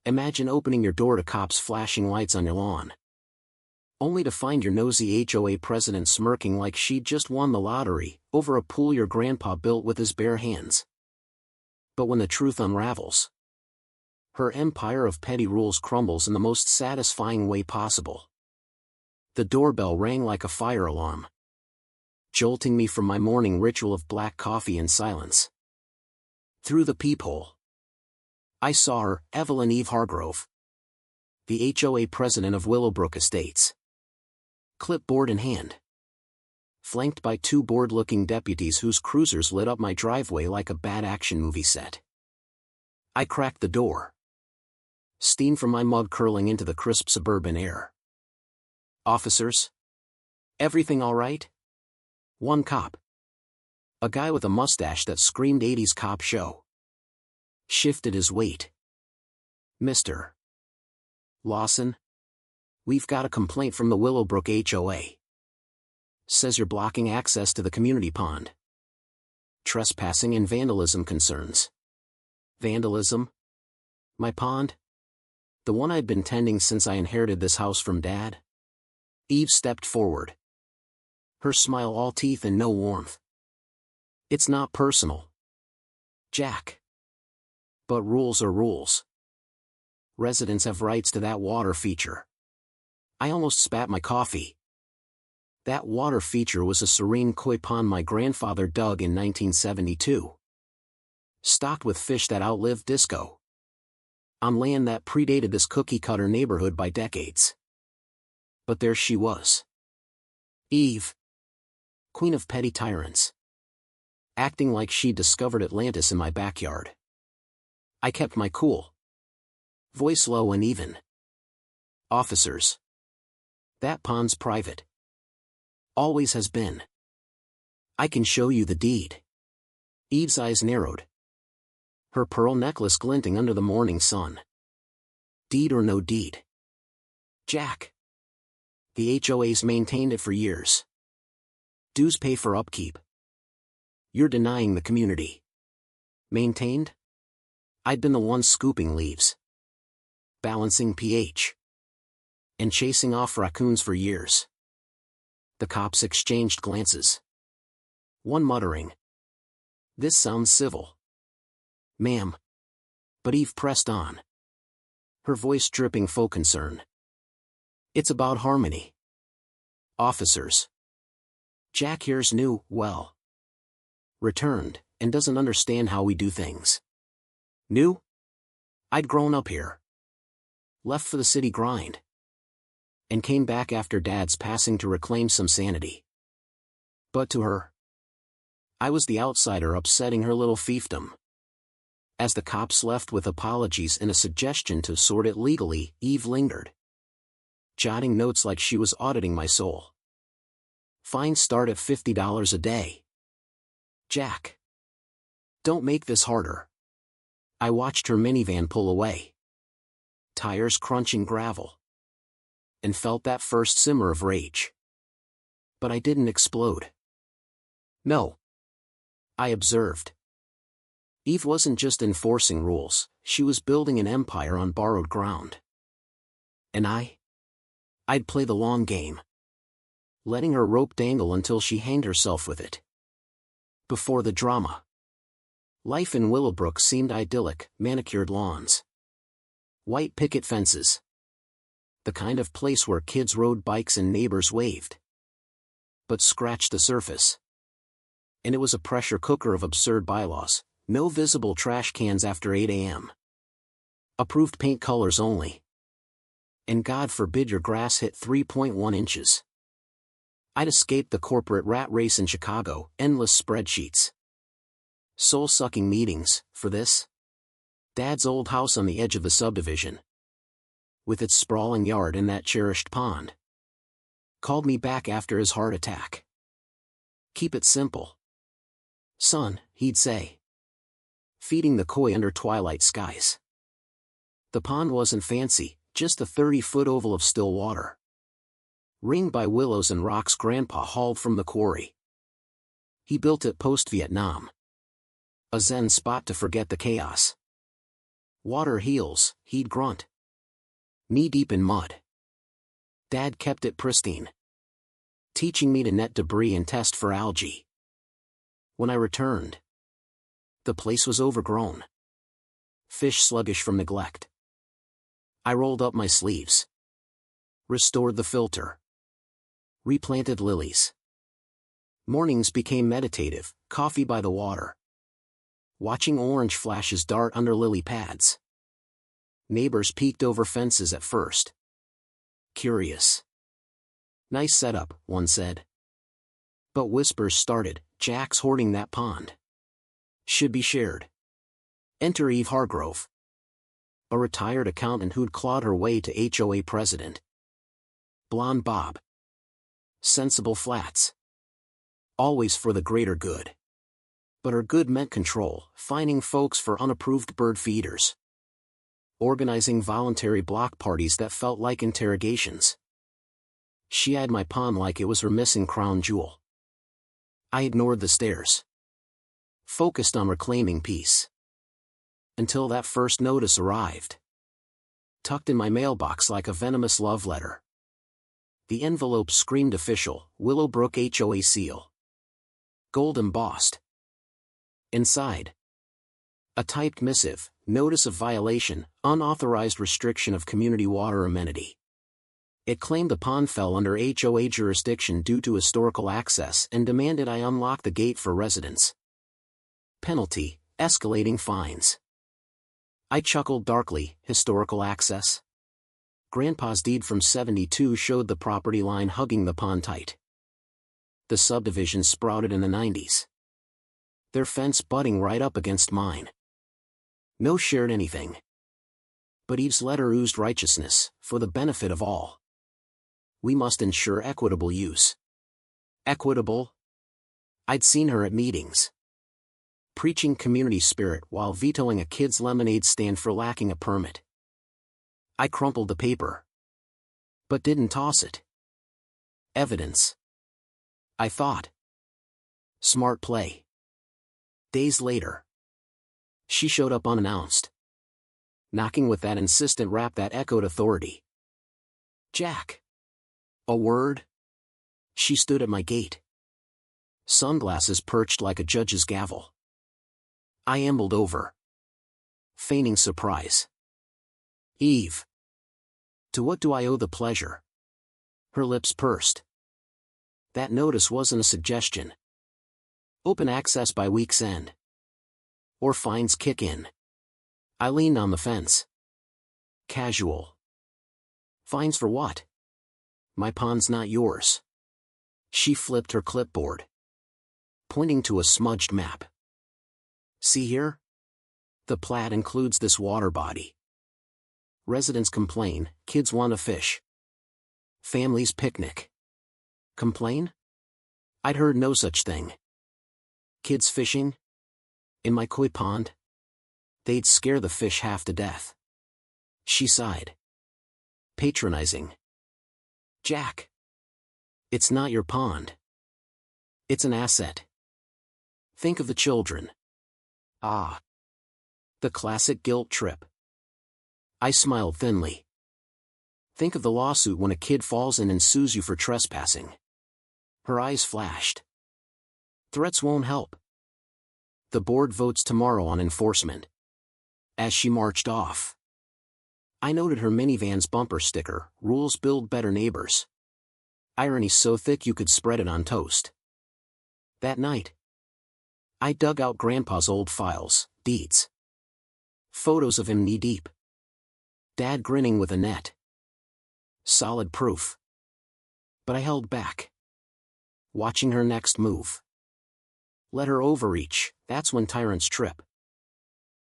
Imagine opening your door to cops flashing lights on your lawn, only to find your nosy HOA president smirking like she'd just won the lottery over a pool your grandpa built with his bare hands. But when the truth unravels, her empire of petty rules crumbles in the most satisfying way possible. The doorbell rang like a fire alarm, jolting me from my morning ritual of black coffee and silence. Through the peephole, I saw her, Evelyn Eve Hargrove, the HOA president of Willowbrook Estates, clipboard in hand, flanked by two bored-looking deputies whose cruisers lit up my driveway like a bad action movie set. I cracked the door, steam from my mug curling into the crisp suburban air. "Officers? Everything all right?" One cop, a guy with a mustache that screamed 80s cop show, shifted his weight. "Mr. Lawson, we've got a complaint from the Willowbrook HOA. Says you're blocking access to the community pond. Trespassing and vandalism concerns." "Vandalism? My pond? The one I'd been tending since I inherited this house from Dad?" Eve stepped forward, her smile all teeth and no warmth. "It's not personal, Jack. But rules are rules. Residents have rights to that water feature." I almost spat my coffee. That water feature was a serene koi pond my grandfather dug in 1972. Stocked with fish that outlived disco. On land that predated this cookie-cutter neighborhood by decades. But there she was. Eve, queen of petty tyrants, acting like she'd discovered Atlantis in my backyard. I kept my cool, voice low and even. "Officers, that pond's private. Always has been. I can show you the deed." Eve's eyes narrowed, her pearl necklace glinting under the morning sun. "Deed or no deed, Jack. The HOA's maintained it for years. Dues pay for upkeep. You're denying the community. Maintained? I'd been the one scooping leaves, balancing pH, and chasing off raccoons for years." The cops exchanged glances, one muttering, "This sounds civil, ma'am." But Eve pressed on, her voice dripping faux concern. "It's about harmony. Officers, Jack here's new, well, returned, and doesn't understand how we do things. New? I'd grown up here, left for the city grind, and came back after Dad's passing to reclaim some sanity. But to her, I was the outsider upsetting her little fiefdom." As the cops left with apologies and a suggestion to sort it legally, Eve lingered, jotting notes like she was auditing my soul. "Fines start at $50 a day. Jack. Don't make this harder." I watched her minivan pull away, tires crunching gravel, and felt that first simmer of rage. But I didn't explode. "No," I observed. Eve wasn't just enforcing rules, she was building an empire on borrowed ground. And I'd play the long game, letting her rope dangle until she hanged herself with it. Before the drama, life in Willowbrook seemed idyllic: manicured lawns, white picket fences, the kind of place where kids rode bikes and neighbors waved. But scratch the surface, and it was a pressure cooker of absurd bylaws: no visible trash cans after 8 a.m. Approved paint colors only. And God forbid your grass hit 3.1 inches. I'd escaped the corporate rat race in Chicago, endless spreadsheets, soul-sucking meetings, for this. Dad's old house on the edge of the subdivision, with its sprawling yard and that cherished pond, called me back after his heart attack. "Keep it simple, son," he'd say, feeding the koi under twilight skies. The pond wasn't fancy, just a 30-foot oval of still water, ringed by willows and rocks Grandpa hauled from the quarry. He built it post-Vietnam, a zen spot to forget the chaos. Water heals, he'd grunt. Knee-deep in mud. Dad kept it pristine, teaching me to net debris and test for algae. When I returned, the place was overgrown. Fish sluggish from neglect. I rolled up my sleeves, restored the filter, replanted lilies. Mornings became meditative, coffee by the water, watching orange flashes dart under lily pads. Neighbors peeked over fences at first, curious. Nice setup, one said. But whispers started, Jack's hoarding that pond. Should be shared. Enter Eve Hargrove, a retired accountant who'd clawed her way to HOA president. Blonde bob. Sensible flats. Always for the greater good. But her good meant control, fining folks for unapproved bird feeders. Organizing voluntary block parties that felt like interrogations. She eyed my pond like it was her missing crown jewel. I ignored the stares, focused on reclaiming peace. Until that first notice arrived. Tucked in my mailbox like a venomous love letter. The envelope screamed official, Willowbrook HOA seal. Gold embossed. Inside, a typed missive, notice of violation, unauthorized restriction of community water amenity. It claimed the pond fell under HOA jurisdiction due to historical access and demanded I unlock the gate for residents. Penalty, escalating fines. I chuckled darkly, historical access? Grandpa's deed from '72 showed the property line hugging the pond tight. The subdivision sprouted in the '90s. Their fence butting right up against mine. No shared anything. But Eve's letter oozed righteousness, for the benefit of all. We must ensure equitable use. Equitable? I'd seen her at meetings, preaching community spirit while vetoing a kid's lemonade stand for lacking a permit. I crumpled the paper, but didn't toss it. Evidence, I thought. Smart play. Days later, she showed up unannounced, knocking with that insistent rap that echoed authority. Jack. A word? She stood at my gate, sunglasses perched like a judge's gavel. I ambled over, feigning surprise. Eve. To what do I owe the pleasure? Her lips pursed. That notice wasn't a suggestion. Open access by week's end. Or fines kick in. I leaned on the fence. Casual. Fines for what? My pond's not yours. She flipped her clipboard, pointing to a smudged map. See here? The plat includes this water body. Residents complain, kids want to fish. Families picnic. Complain? I'd heard no such thing. Kids fishing? In my koi pond? They'd scare the fish half to death. She sighed. Patronizing. Jack. It's not your pond. It's an asset. Think of the children. Ah. The classic guilt trip. I smiled thinly. Think of the lawsuit when a kid falls in and sues you for trespassing. Her eyes flashed. Threats won't help. The board votes tomorrow on enforcement. As she marched off, I noted her minivan's bumper sticker, rules build better neighbors. Irony so thick you could spread it on toast. That night, I dug out Grandpa's old files, deeds. Photos of him knee-deep. Dad grinning with a net. Solid proof. But I held back, watching her next move. Let her overreach, that's when tyrants trip.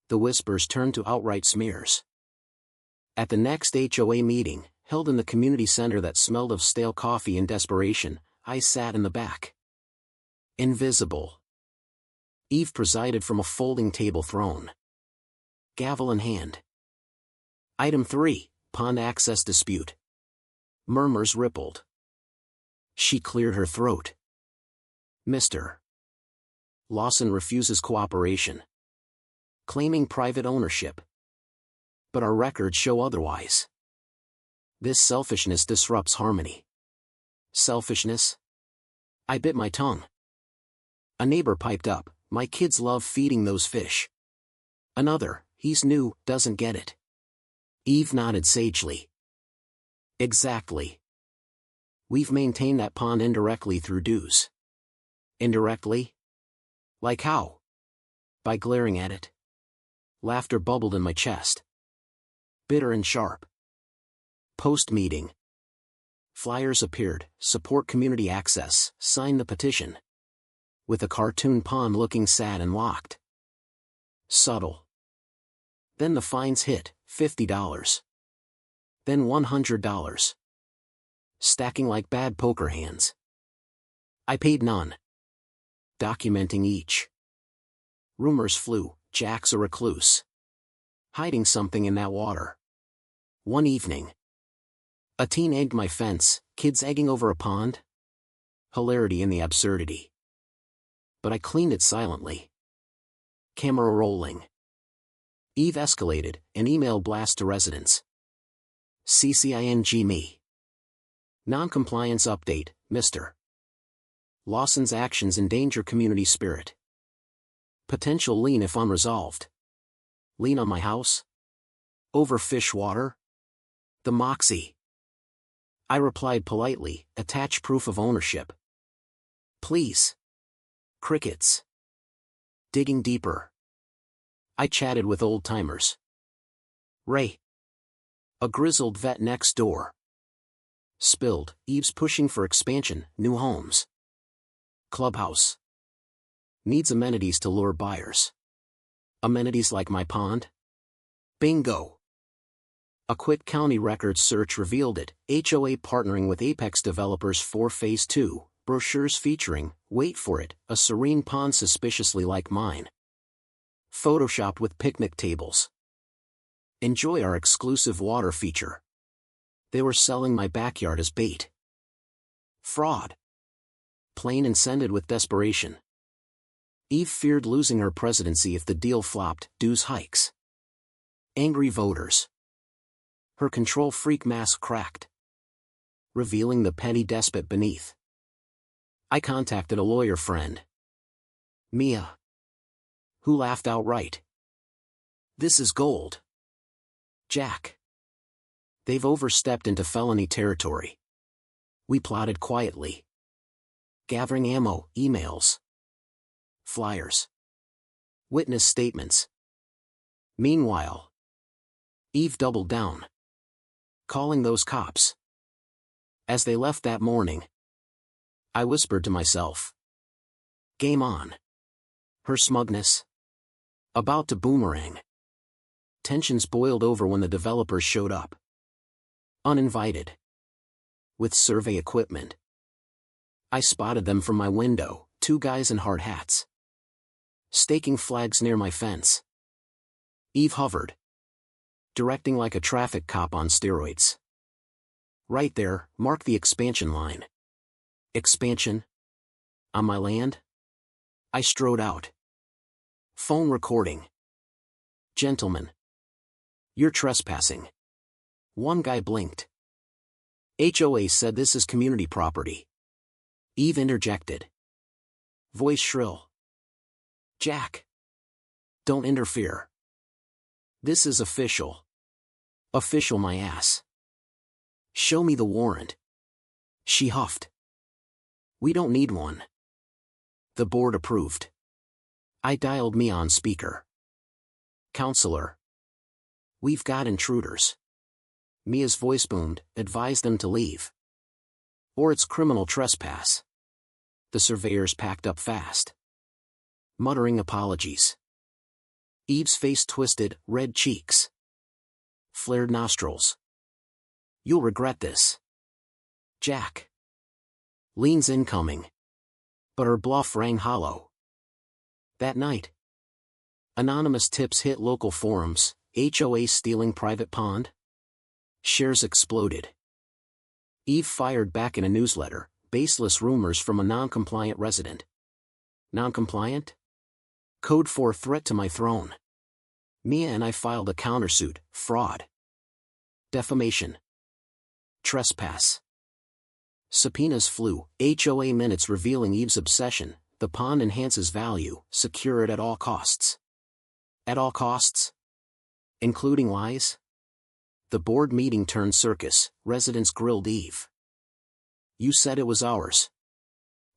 The whispers turned to outright smears. At the next HOA meeting, held in the community center that smelled of stale coffee and desperation, I sat in the back. Invisible. Eve presided from a folding table throne, gavel in hand. Item 3, Pond Access Dispute. Murmurs rippled. She cleared her throat. Mr. Lawson refuses cooperation, claiming private ownership. But our records show otherwise. This selfishness disrupts harmony. Selfishness? I bit my tongue. A neighbor piped up, "My kids love feeding those fish." Another, "He's new, doesn't get it." Eve nodded sagely. Exactly. We've maintained that pond indirectly through dues. Indirectly? Like how? By glaring at it. Laughter bubbled in my chest. Bitter and sharp. Post-meeting. Flyers appeared, support community access, sign the petition. With a cartoon pond looking sad and locked. Subtle. Then the fines hit, $50. Then $100. Stacking like bad poker hands. I paid none. Documenting each. Rumors flew, Jack's a recluse. Hiding something in that water. One evening. A teen egged my fence, kids egging over a pond? Hilarity in the absurdity. But I cleaned it silently. Camera rolling. Eve escalated, an email blast to residents. CCING me. Non-compliance update, Mr. Lawson's actions endanger community spirit. Potential lien if unresolved. Lien on my house? Over fish water? The Moxie. I replied politely, attach proof of ownership. Please. Crickets. Digging deeper. I chatted with old-timers. Ray. A grizzled vet next door. Spilled, Eve's pushing for expansion, new homes. Clubhouse. Needs amenities to lure buyers. Amenities like my pond? Bingo. A quick county records search revealed it, HOA partnering with Apex developers for Phase 2, brochures featuring, wait for it, a serene pond suspiciously like mine. Photoshopped with picnic tables. Enjoy our exclusive water feature. They were selling my backyard as bait. Fraud. Plain and scented with desperation. Eve feared losing her presidency if the deal flopped, dues hikes. Angry voters. Her control freak mask cracked. Revealing the petty despot beneath. I contacted a lawyer friend. Mia. Who laughed outright. This is gold. Jack. They've overstepped into felony territory. We plotted quietly. Gathering ammo, emails. Flyers. Witness statements. Meanwhile. Eve doubled down. Calling those cops. As they left that morning. I whispered to myself. Game on. Her smugness. About to boomerang. Tensions boiled over when the developers showed up. Uninvited. With survey equipment. I spotted them from my window, two guys in hard hats. Staking flags near my fence. Eve hovered. Directing like a traffic cop on steroids. Right there, mark the expansion line. Expansion? On my land? I strode out. Phone recording. Gentlemen. You're trespassing. One guy blinked. HOA said this is community property. Eve interjected. Voice shrill. Jack. Don't interfere. This is official. Official my ass. Show me the warrant. She huffed. We don't need one. The board approved. I dialed me on speaker. Counselor. We've got intruders. Mia's voice boomed, advised them to leave. Or it's criminal trespass. The surveyors packed up fast. Muttering apologies. Eve's face twisted, red cheeks. Flared nostrils. You'll regret this. Jack. Liens incoming. But her bluff rang hollow. That night. Anonymous tips hit local forums, HOA stealing private pond? Shares exploded. Eve fired back in a newsletter, baseless rumors from a non-compliant resident. Non-compliant? Code for threat to my throne. Mia and I filed a countersuit, fraud, defamation, trespass. Subpoenas flew, HOA minutes revealing Eve's obsession, the pond enhances value, secure it at all costs. At all costs? Including lies? The board meeting turned circus, residents grilled Eve. You said it was ours.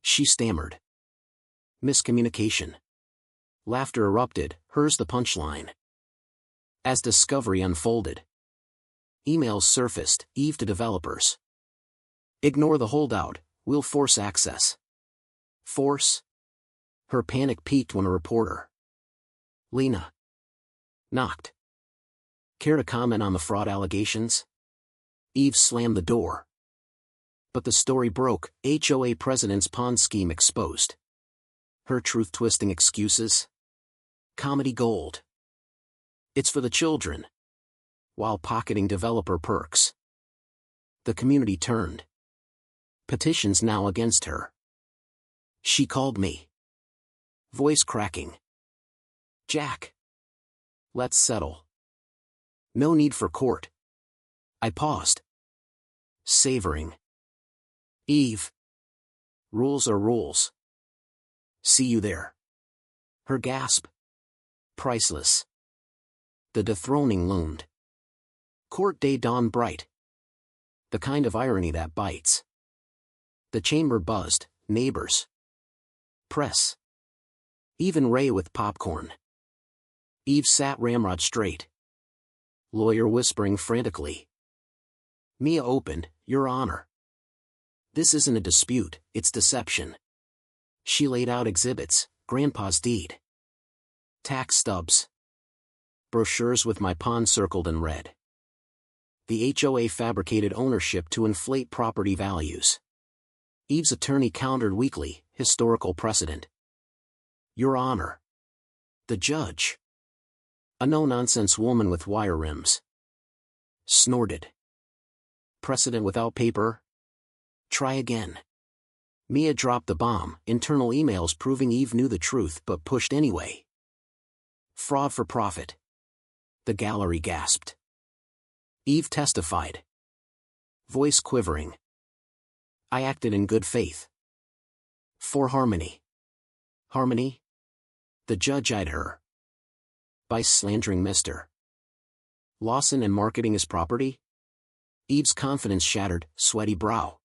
She stammered. Miscommunication. Laughter erupted, hers the punchline. As discovery unfolded. Emails surfaced, Eve to developers. Ignore the holdout, we'll force access. Force? Her panic peaked when a reporter, Lena, knocked. Care to comment on the fraud allegations? Eve slammed the door. But the story broke, HOA president's pond scheme exposed. Her truth-twisting excuses? Comedy gold. It's for the children. While pocketing developer perks. The community turned. Petitions now against her. She called me. Voice cracking. Jack. Let's settle. No need for court. I paused. Savoring. Eve. Rules are rules. See you there. Her gasp. Priceless. The dethroning loomed. Court day dawned bright. The kind of irony that bites. The chamber buzzed, neighbors. Press. Even Ray with popcorn. Eve sat ramrod straight. Lawyer whispering frantically. Mia opened, Your Honor. This isn't a dispute, it's deception. She laid out exhibits, Grandpa's deed. Tax stubs. Brochures with my pond circled in red. The HOA fabricated ownership to inflate property values. Eve's attorney countered weakly, historical precedent. Your Honor. The judge. A no-nonsense woman with wire rims. Snorted. Precedent without paper? Try again. Mia dropped the bomb, internal emails proving Eve knew the truth but pushed anyway. Fraud for profit. The gallery gasped. Eve testified. Voice quivering. I acted in good faith. For harmony. Harmony? The judge eyed her. By slandering Mr. Lawson and marketing his property? Eve's confidence shattered, sweaty brow.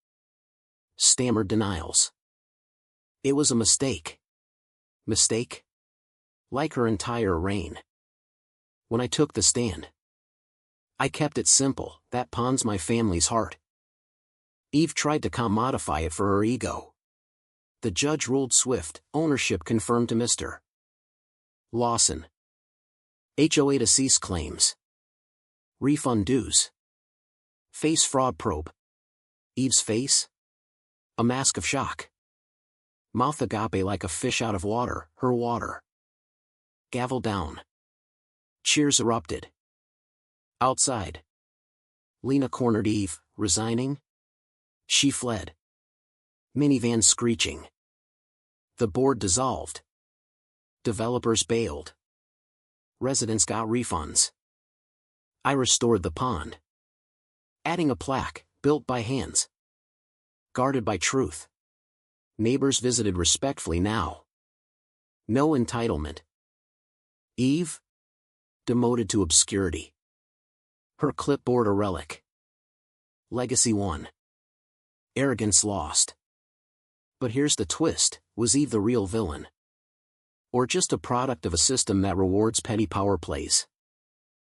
Stammered denials. It was a mistake. Mistake? Like her entire reign. When I took the stand. I kept it simple, that pond's my family's heart. Eve tried to commodify it for her ego. The judge ruled swift, ownership confirmed to Mr. Lawson. HOA to cease claims. Refund dues. Face fraud probe. Eve's face? A mask of shock. Mouth agape like a fish out of water, her water. Gavel down. Cheers erupted. Outside. Lena cornered Eve, resigning? She fled. Minivan screeching. The board dissolved. Developers bailed. Residents got refunds. I restored the pond. Adding a plaque, built by hands. Guarded by truth. Neighbors visited respectfully now. No entitlement. Eve? Demoted to obscurity. Her clipboard a relic. Legacy won. Arrogance lost. But here's the twist, was Eve the real villain? Or just a product of a system that rewards petty power plays?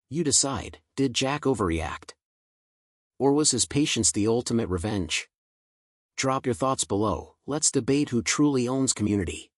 You decide, did Jack overreact? Or was his patience the ultimate revenge? Drop your thoughts below, let's debate who truly owns community.